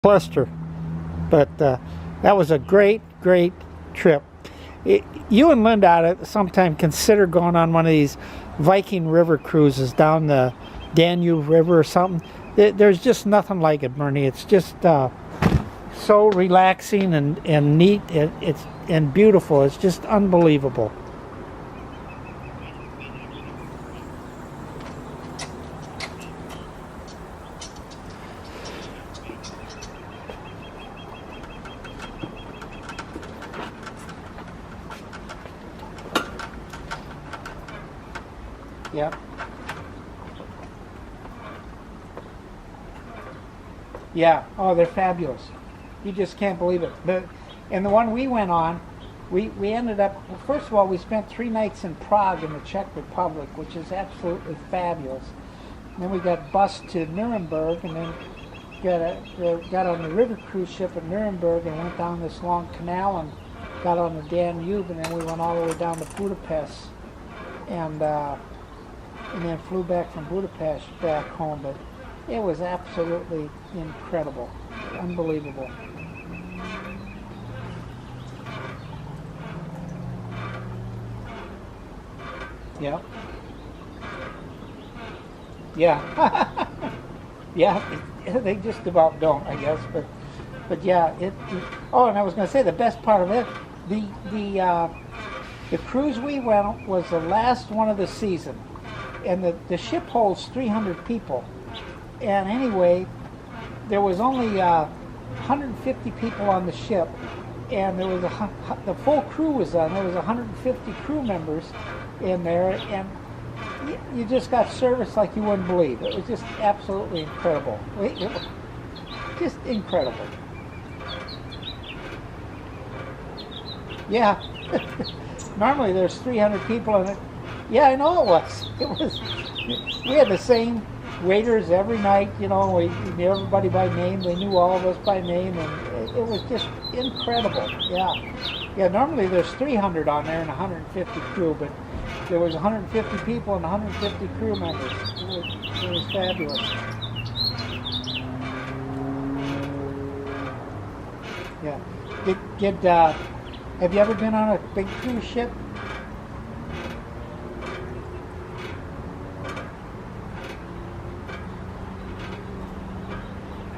cluster. But that was a great trip. You and Linda ought to sometime consider going on one of these Viking river cruises down the Danube River or something. There's just nothing like it, Bernie. It's just so relaxing and neat. And beautiful. It's just unbelievable. Yep. Yeah. Oh, they're fabulous. You just can't believe it. And the one we went on, we ended up, well, first of all, we spent 3 nights in Prague in the Czech Republic, which is absolutely fabulous. And then we got bused to Nuremberg, and then got on the river cruise ship at Nuremberg and went down this long canal and got on the Danube, and then we went all the way down to Budapest, and then flew back from Budapest back home. But it was absolutely incredible, unbelievable. Yeah. Yeah. Yeah. They just about don't, I guess. But yeah. Oh, and I was going to say the best part of it, the cruise we went on was the last one of the season, and the ship holds 300 people. And anyway, there was only 150 people on the ship, and there was the full crew was on. There was 150 crew members in there, and you just got service like you wouldn't believe. It was just absolutely incredible. It was just incredible. Yeah. Normally there's 300 people in it. Yeah, I know it was. It was. We had the same waiters every night. You know, we knew everybody by name. They knew all of us by name, and it was just incredible. Yeah. Yeah. Normally there's 300 on there and 150 crew, but there was 150 people and 150 crew members. It was fabulous. Yeah. Have you ever been on a big cruise ship?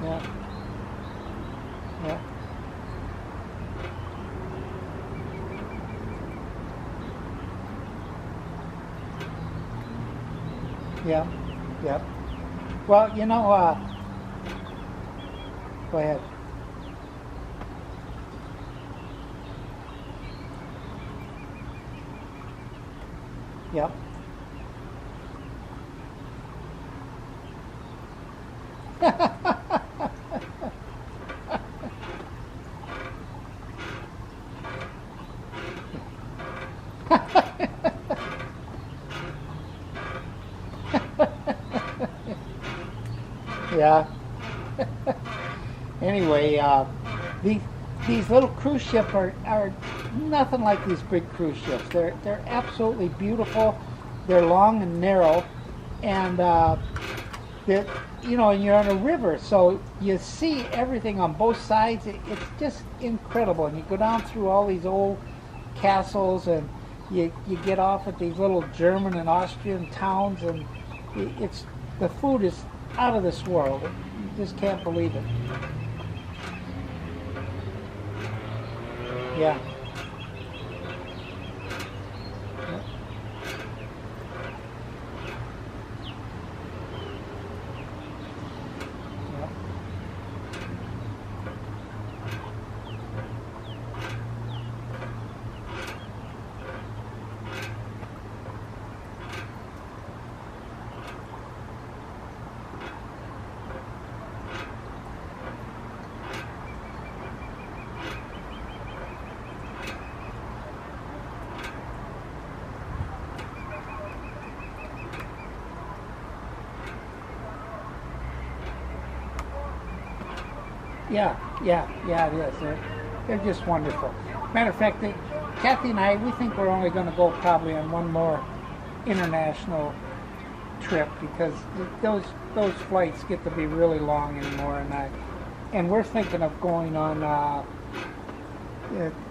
Yeah. Yeah. Yeah. Yeah. Well, you know, go ahead. Yep. Yeah. Anyway, these little cruise ships are nothing like these big cruise ships. They're absolutely beautiful. They're long and narrow, and and you're on a river, so you see everything on both sides. It's just incredible. And you go down through all these old castles, and you get off at these little German and Austrian towns, and the food is out of this world. You just can't believe it. Yeah. Yeah, it is. They're just wonderful. Matter of fact, Kathy and I, we think we're only going to go probably on one more international trip, because those flights get to be really long anymore, and and we're thinking of going on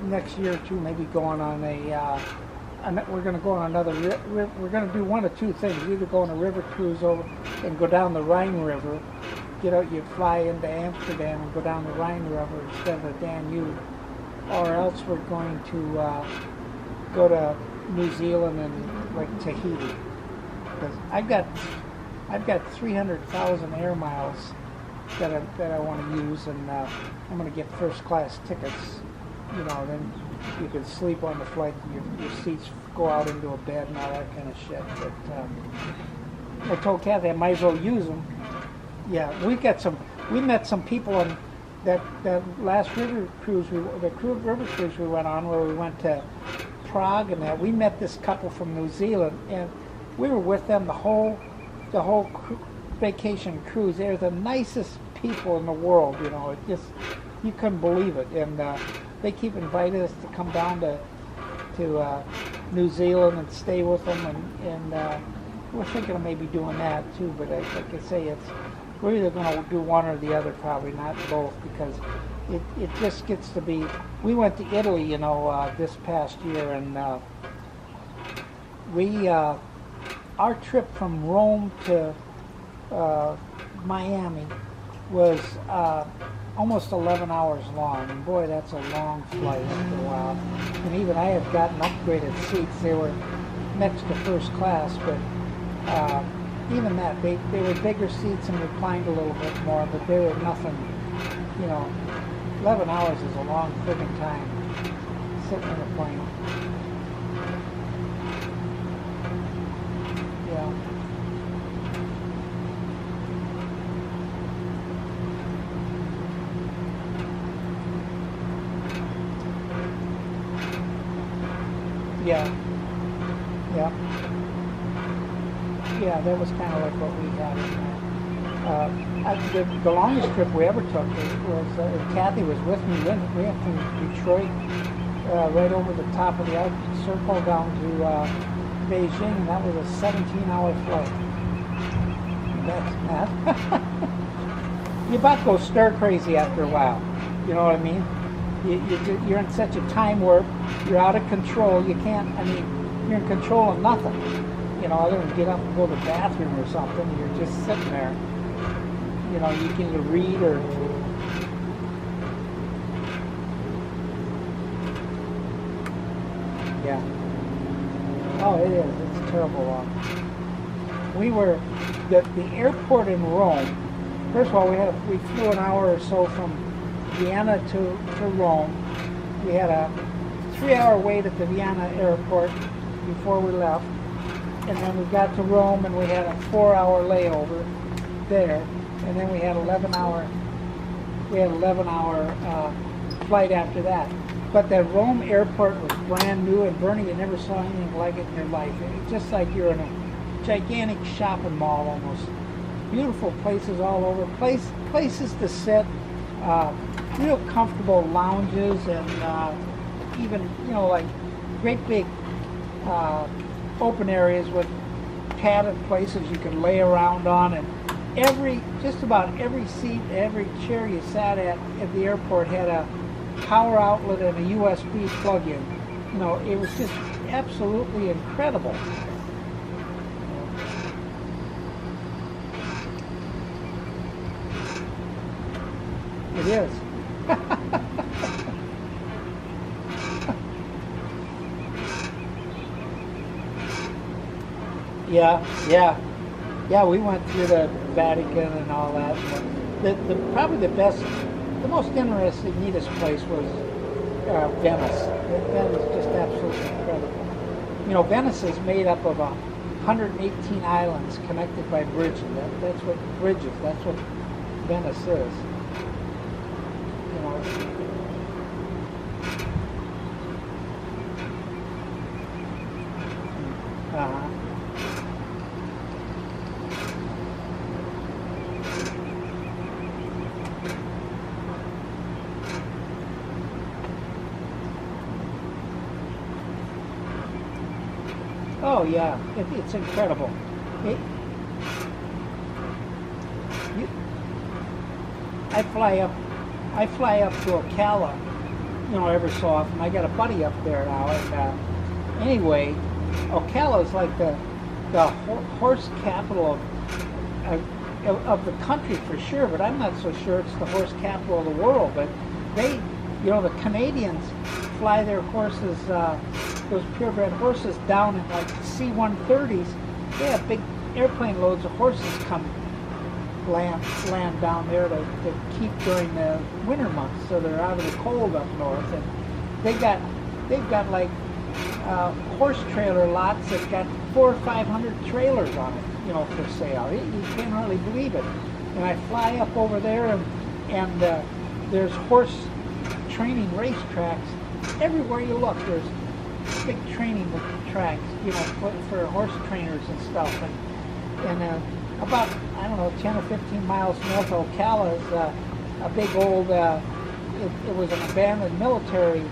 next year or two, maybe going on we're going to go on another. We're going to do one of two things: either go on a river cruise over and go down the Rhine River, get out, you fly into Amsterdam and go down the Rhine River instead of the Danube, or else we're going to go to New Zealand and like Tahiti. Because I've got 300,000 air miles that I want to use, and I'm going to get first class tickets. You know, then you can sleep on the flight. Your seats go out into a bed and all that kind of shit. But I told Kathy I might as well use them. Yeah, we met some people on that last river cruise. River cruise we went on, where we went to Prague and that. We met this couple from New Zealand, and we were with them the whole vacation cruise. They're the nicest people in the world. You know, you couldn't believe it. And they keep inviting us to come down to New Zealand and stay with them, and we're thinking of maybe doing that too. But like I say, we're either going to do one or the other, probably not both, because it just gets to be. We went to Italy, you know, this past year, and our trip from Rome to Miami was almost 11 hours long, and boy, that's a long flight after a while. And even I had gotten upgraded seats. They were next to first class, but even that, they were bigger seats and reclined a little bit more, but they were nothing, you know. 11 hours is a long friggin' time sitting in a plane. Yeah. Yeah. Yeah. Yeah, that was kind of like what we had in there. The longest trip we ever took was Kathy was with me. We went from Detroit right over the top of the Arctic Circle down to Beijing, and that was a 17-hour flight. That's mad. You about go stir crazy after a while. You know what I mean? You're in such a time warp. You're out of control. You can't. I mean, you're in control of nothing. You know, other than get up and go to the bathroom or something. You're just sitting there. You know, you can either read or. Yeah. Oh, it is. It's terrible. We were the airport in Rome. First of all, we flew an hour or so from Vienna to Rome. We had a 3-hour wait at the Vienna airport before we left, and then we got to Rome and we had a 4-hour layover there, and then we had 11-hour flight after that. But that Rome airport was brand new, and Bernie, you never saw anything like it in your life. It's just like you're in a gigantic shopping mall almost. Beautiful places all over, places to sit, real comfortable lounges, and even, you know, like great big open areas with padded places you could lay around on, and just about every seat, every chair you sat at the airport had a power outlet and a USB plug-in. You know, it was just absolutely incredible. It is. Yeah, we went through the Vatican and all that. Probably the most interesting, neatest place was Venice. That was just absolutely incredible. You know, Venice is made up of 118 islands connected by bridges. That's what Venice is. You know. Uh-huh. Oh yeah, it's incredible. I fly up I fly up to Ocala, every so often. I got a buddy up there now, and anyway, Ocala is like the horse capital of the country for sure, but I'm not so sure it's the horse capital of the world. But they, the Canadians fly their horses, those purebred horses, down in like C-130s. They have big airplane loads of horses come land down there to keep during the winter months, so they're out of the cold up north. And they've got like horse trailer lots that got 400 or 500 trailers on it, for sale. You can't hardly believe it. And I fly up over there, and there's horse training racetracks everywhere you look. There's big training tracks, for horse trainers and stuff. And about, I don't know, 10 or 15 miles north of Ocala is a big old, it was an abandoned military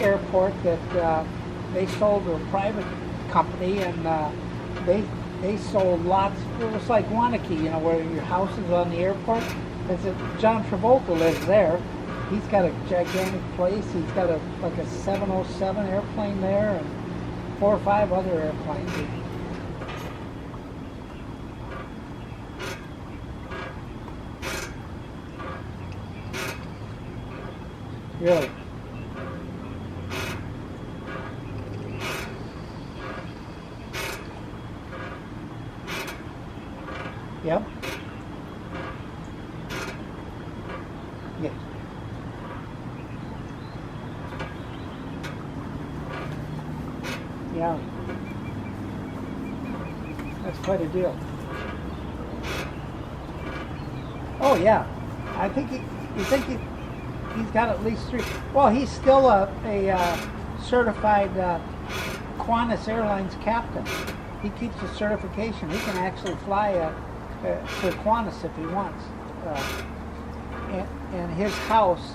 airport that they sold to a private company, and they sold lots. It was like Wanakee, where your house is on the airport. John Travolta lives there. He's got a gigantic place. He's got a 707 airplane there, and 4 or 5 other airplanes. Really? Yep. Yeah. Yeah. That's quite a deal. Oh yeah. I think he's got at least 3. Well, he's still a certified Qantas Airlines captain. He keeps a certification. He can actually fly for Qantas if he wants. And his house,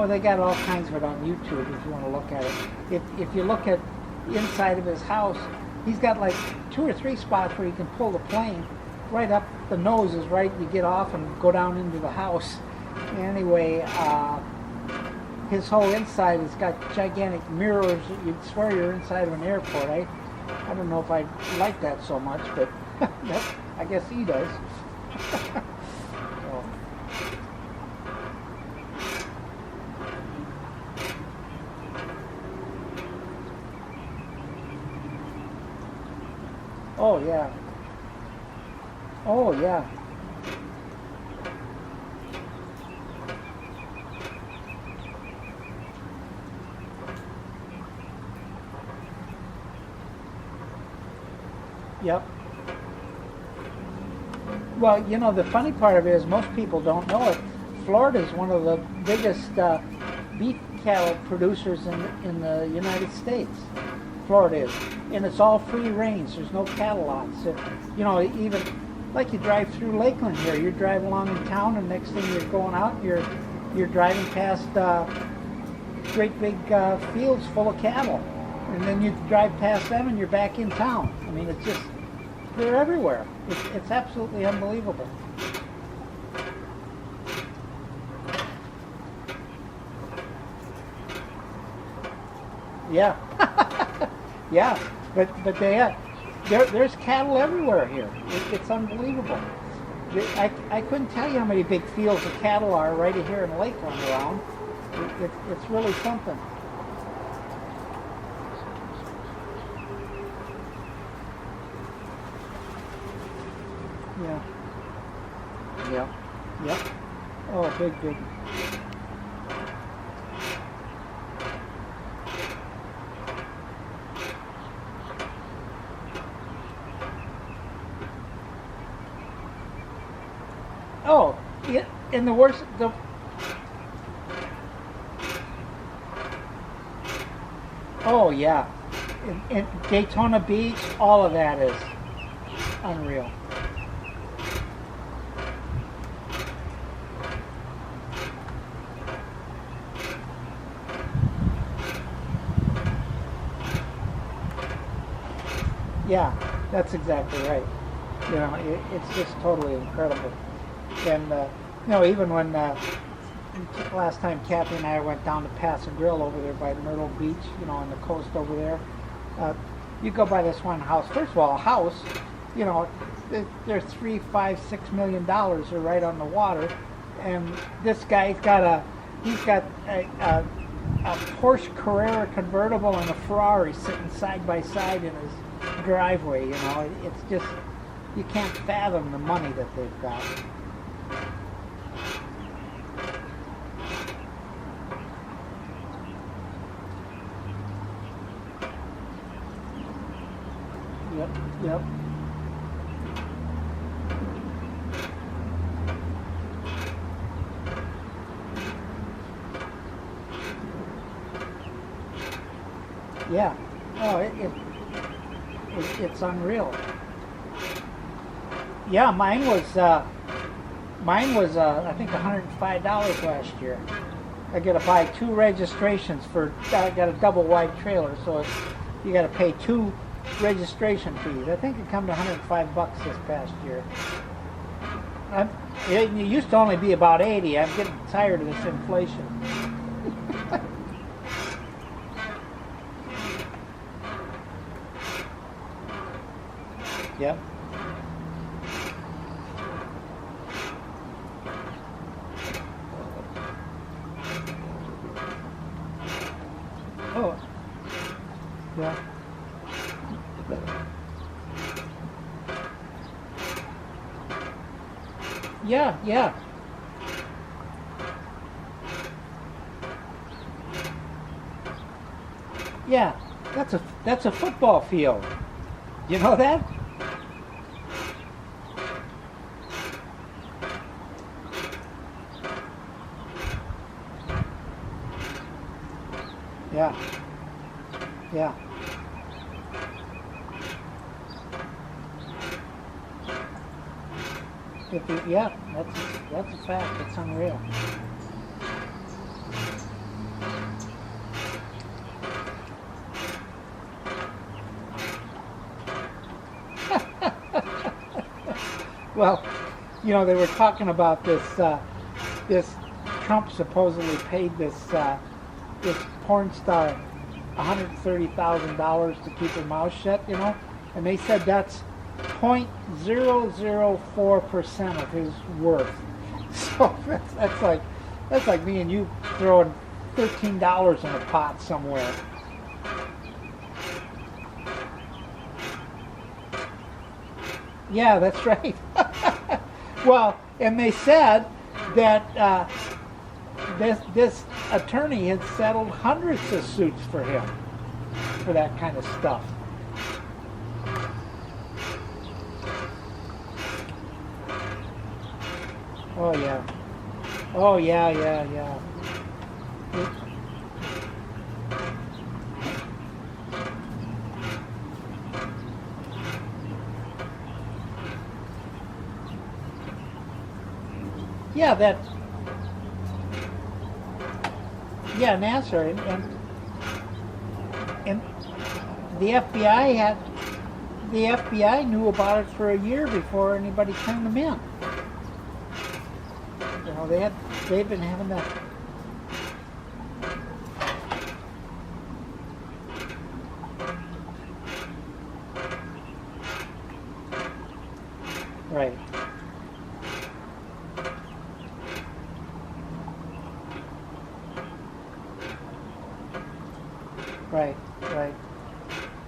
they got all kinds of it on YouTube if you want to look at it. If you look at the inside of his house, he's got like 2 or 3 spots where you can pull the plane right up. The nose is right. You get off and go down into the house. Anyway, his whole inside has got gigantic mirrors. You'd swear you're inside of an airport. I don't know if I like that so much, but I guess he does. So. Oh yeah. Oh yeah. Yep. Well, the funny part of it is most people don't know it. Florida is one of the biggest beef cattle producers in the United States. Florida is. And it's all free range. There's no cattle lots. Even like you drive through Lakeland here. You drive along in town, and next thing you're going out, you're driving past great big fields full of cattle. And then you drive past them and you're back in town. I mean, it's just, they're everywhere. It's absolutely unbelievable. Yeah. Yeah, but there's cattle everywhere here. It's unbelievable. I couldn't tell you how many big fields of cattle are right here in Lakeland around. It's really something. Yeah. Yep. Yep. Oh, big. Oh, yeah, and the worst, oh yeah, in Daytona Beach, all of that is unreal. Yeah, that's exactly right. It's just totally incredible. And even when last time Kathy and I went down to Pass and Grill over there by Myrtle Beach, on the coast over there. You go by this one house. First of all, a house, they're $3, $5, $6 million are right on the water, and this guy's got a Porsche Carrera convertible and a Ferrari sitting side by side in his driveway. It's just, you can't fathom the money that they've got. Yep. Yeah. Oh, it's unreal. Yeah, mine was I think $105 last year. I got to buy 2 registrations I got a double wide trailer, so you got to pay 2 registration fees. I think it come to $105 this past year. It used to only be about 80. I'm getting tired of this inflation. Yep. Oh. Yeah. Yeah. Yeah, that's a football field. You know that? Yeah. That's a fact. It's unreal. Well, they were talking about this. This Trump supposedly paid this porn star $130,000 to keep her mouth shut. And they said that's 0.004% of his worth. So that's like me and you throwing $13 in a pot somewhere. Yeah, that's right. Well, and they said that this attorney had settled hundreds of suits for him for that kind of stuff. Oh yeah. Nasser and the FBI knew about it for a year before anybody turned them in. They've been having that. Right.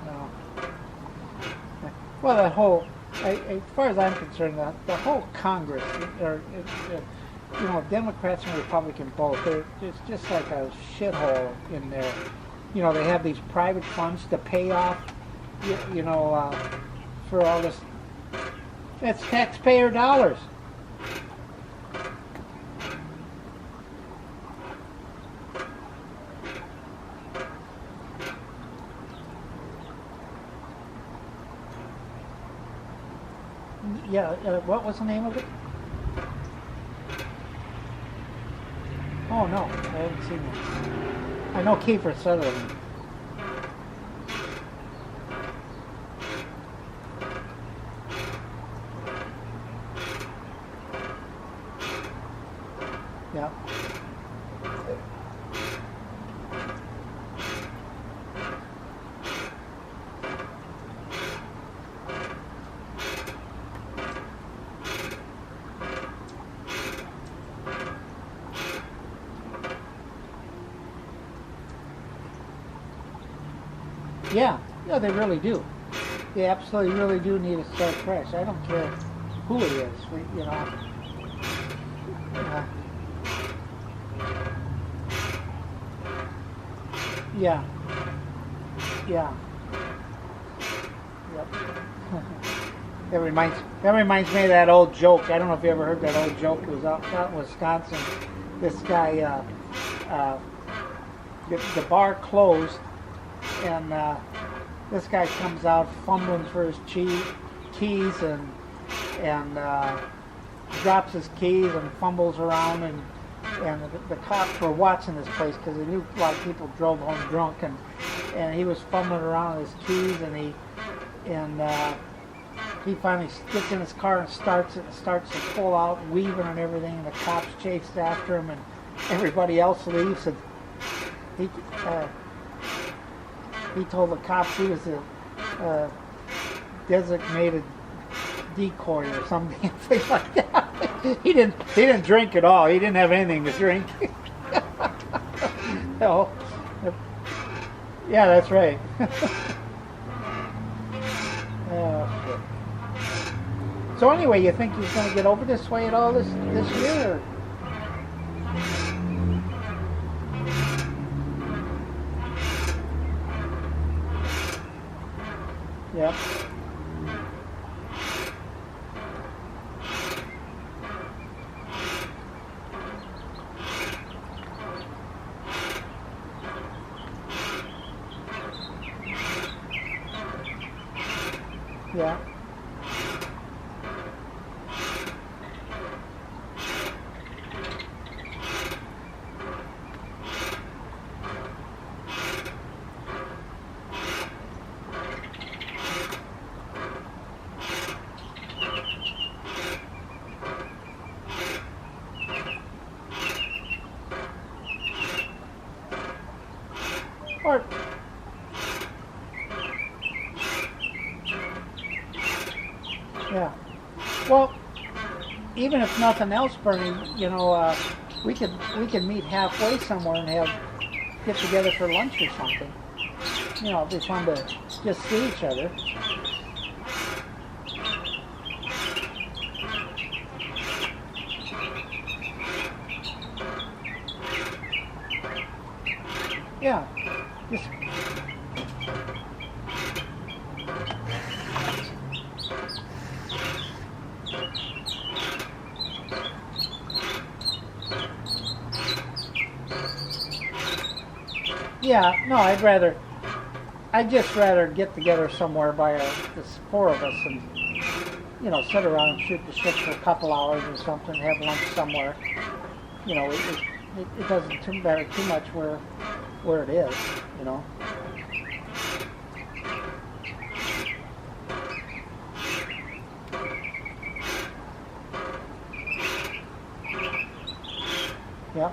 No. Well, that whole, as far as I'm concerned, the whole Congress, Democrats and Republicans both, it's just like a shithole in there. They have these private funds to pay off, for all this. It's taxpayer dollars. Yeah, what was the name of it? Oh no, I haven't seen it. I know Kiefer Sutherland. Yeah. Yeah, yeah, they really do. They absolutely really do need to start fresh. I don't care who it is, you know. Uh, yeah, yeah, yep. That reminds me of that old joke. I don't know if you ever heard that old joke. It was out in Wisconsin. This guy, the bar closed, and this guy comes out fumbling for his keys and drops his keys and fumbles around, and the cops were watching this place because they knew a lot of people drove home drunk, and he was fumbling around with his keys, and he finally gets in his car and starts to pull out, weaving and everything, and the cops chased after him, and everybody else leaves, and he told the cops he was a designated decoy or something like that. He didn't drink at all. He didn't have anything to drink. So, yeah, that's right. Shit. So anyway, you think he's going to get over this way at all this year? Or? Yep. Yeah. Or yeah. Well, even if nothing else, Bernie, you know, we could meet halfway somewhere and get together for lunch or something. You know, it'd be fun to just see each other. Yeah. Just yeah, no, I'd just rather get together somewhere by the four of us and, you know, sit around and shoot the shit for a couple hours or something, have lunch somewhere. You know, it doesn't matter too much where it is, you know. Yeah.